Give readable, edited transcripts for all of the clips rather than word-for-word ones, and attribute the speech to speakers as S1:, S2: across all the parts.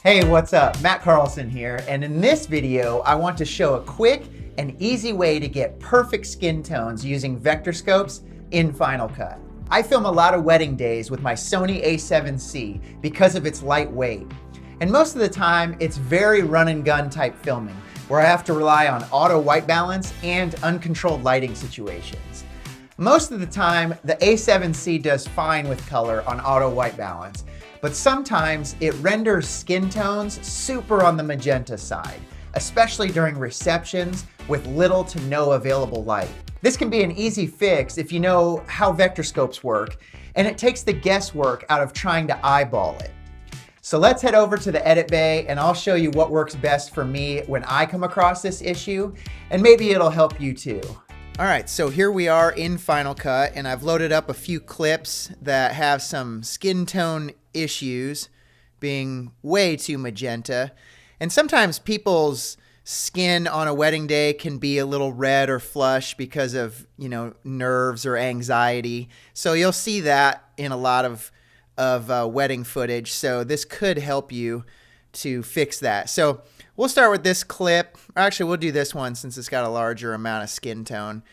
S1: Hey, what's up? Matt Carlson here, and in this video, I want to show a quick and easy way to get perfect skin tones using Vectorscopes in Final Cut. I film a lot of wedding days with my Sony a7C because of its light weight. And most of the time, it's very run and gun type filming, where I have to rely on auto white balance and uncontrolled lighting situations. Most of the time, the a7C does fine with color on auto white balance, but sometimes it renders skin tones super on the magenta side, especially during receptions with little to no available light. This can be an easy fix if you know how Vectorscopes work, and it takes the guesswork out of trying to eyeball it. So let's head over to the edit bay and I'll show you what works best for me when I come across this issue, and maybe it'll help you too. All right, so here we are in Final Cut, and I've loaded up a few clips that have some skin tone issues being way too magenta. And sometimes people's skin on a wedding day can be a little red or flush because of, nerves or anxiety. So you'll see that in a lot of wedding footage. So this could help you to fix that. So we'll start with this clip. Actually, we'll do this one since it's got a larger amount of skin tone.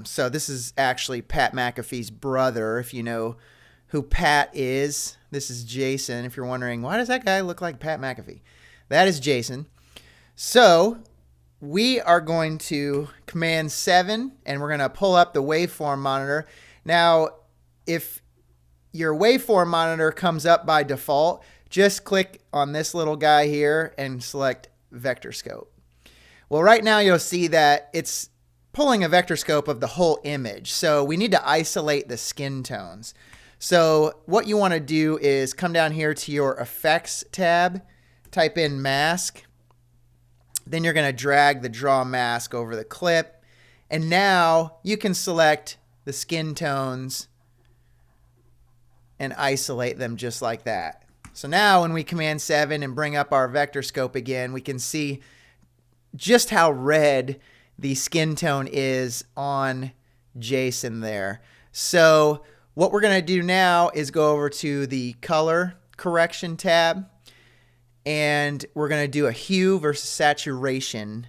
S1: So this is actually Pat McAfee's brother, if you know who Pat is. This is Jason. If you're wondering, why does that guy look like Pat McAfee? That is Jason. So we are going to Command 7, and we're going to pull up the waveform monitor. Now, if your waveform monitor comes up by default, just click on this little guy here and select Vectorscope. Well, right now you'll see that it's pulling a Vectorscope of the whole image. So we need to isolate the skin tones. So what you want to do is come down here to your Effects tab, type in Mask. Then you're going to drag the Draw Mask over the clip. And now you can select the skin tones and isolate them just like that. So now when we Command 7 and bring up our Vectorscope again, we can see just how red the skin tone is on Jason there. So what we're going to do now is go over to the Color Correction tab, and we're going to do a hue versus saturation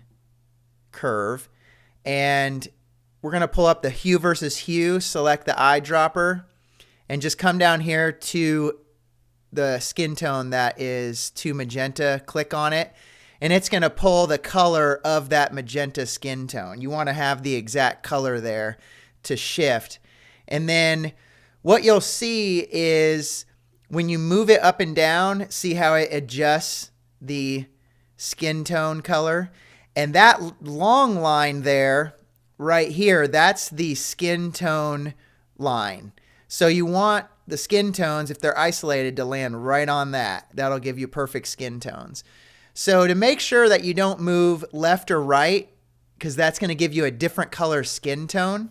S1: curve. And we're going to pull up the hue versus hue, select the eyedropper, and just come down here to the skin tone that is too magenta, click on it, and it's going to pull the color of that magenta skin tone. You want to have the exact color there to shift. And then what you'll see is when you move it up and down, see how it adjusts the skin tone color. And that long line there, right here, that's the skin tone line. So you want the skin tones, if they're isolated, to land right on that. That'll give you perfect skin tones. So to make sure that you don't move left or right, because that's going to give you a different color skin tone,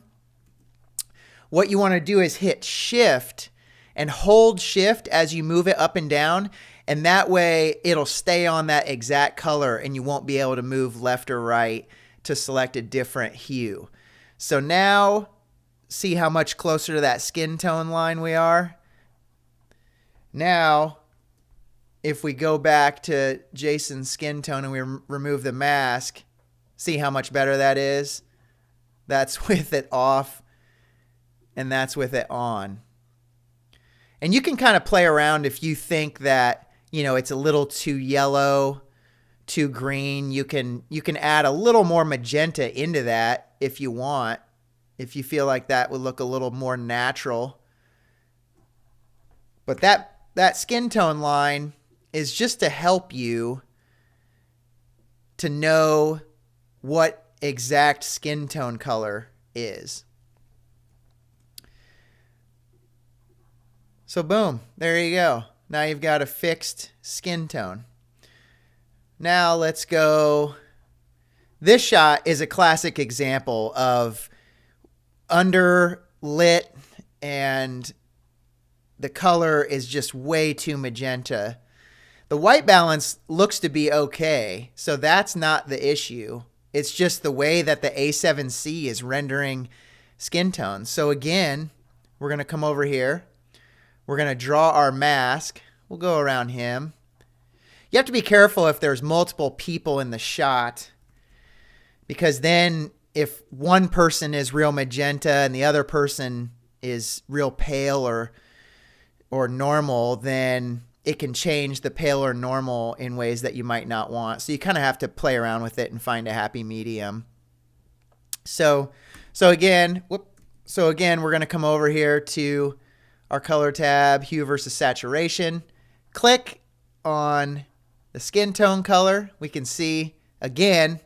S1: what you want to do is hit Shift and hold Shift as you move it up and down, and that way it'll stay on that exact color and you won't be able to move left or right to select a different hue. So now, see how much closer to that skin tone line we are? Now, if we go back to Jason's skin tone and we remove the mask, see how much better that is? That's with it off, and that's with it on. And you can kind of play around if you think that, it's a little too yellow, too green. You can add a little more magenta into that if you want, if you feel like that would look a little more natural. But that skin tone line is just to help you to know what exact skin tone color is. So boom, there you go. Now you've got a fixed skin tone. Now let's go. This shot is a classic example of underlit and the color is just way too magenta. The white balance looks to be okay, so that's not the issue. It's just the way that the A7C is rendering skin tones. So again, we're going to come over here. We're going to draw our mask. We'll go around him. You have to be careful if there's multiple people in the shot, because then if one person is real magenta and the other person is real pale or normal, then it can change the pale or normal in ways that you might not want. So you kind of have to play around with it and find a happy medium. So again, we're going to come over here to our color tab, hue versus saturation. Click on the skin tone color. We can see, again,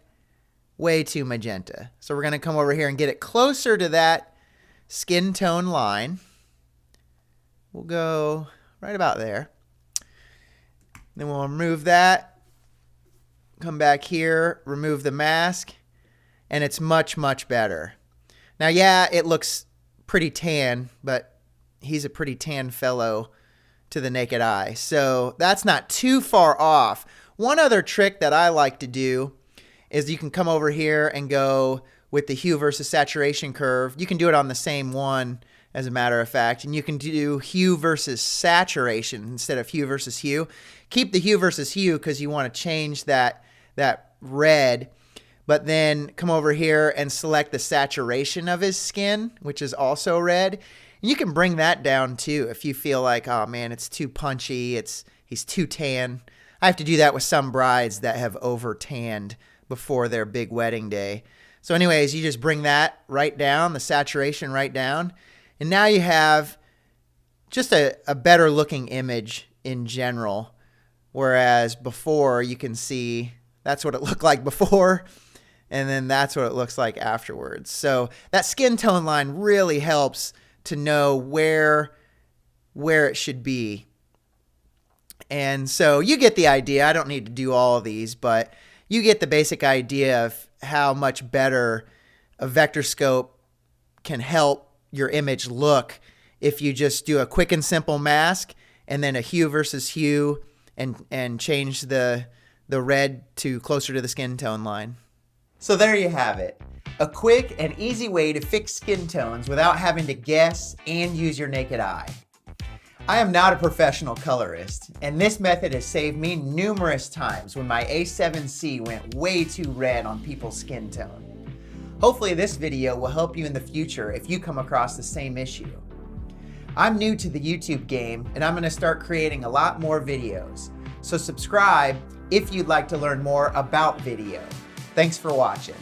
S1: way too magenta. So we're going to come over here and get it closer to that skin tone line. We'll go right about there. Then we'll remove that. Come back here, remove the mask, and it's much, much better. Now, yeah, it looks pretty tan, but he's a pretty tan fellow to the naked eye. So that's not too far off. One other trick that I like to do is you can come over here and go with the hue versus saturation curve. You can do it on the same one, as a matter of fact, and you can do hue versus saturation instead of hue versus hue. Keep the hue versus hue because you want to change that red, but then come over here and select the saturation of his skin, which is also red. And you can bring that down too if you feel like, oh man, it's too punchy, he's too tan. I have to do that with some brides that have over tanned before their big wedding day. So anyways, you just bring that right down, the saturation right down, and now you have just a better looking image in general. Whereas before, you can see that's what it looked like before, and then that's what it looks like afterwards. So that skin tone line really helps to know where it should be. And so you get the idea. I don't need to do all of these, but you get the basic idea of how much better a Vectorscope can help your image look if you just do a quick and simple mask and then a hue versus hue and change the red to closer to the skin tone line. So there you have it. A quick and easy way to fix skin tones without having to guess and use your naked eye. I am not a professional colorist, and this method has saved me numerous times when my A7C went way too red on people's skin tone. Hopefully this video will help you in the future if you come across the same issue. I'm new to the YouTube game, and I'm going to start creating a lot more videos, so subscribe if you'd like to learn more about video. Thanks for watching.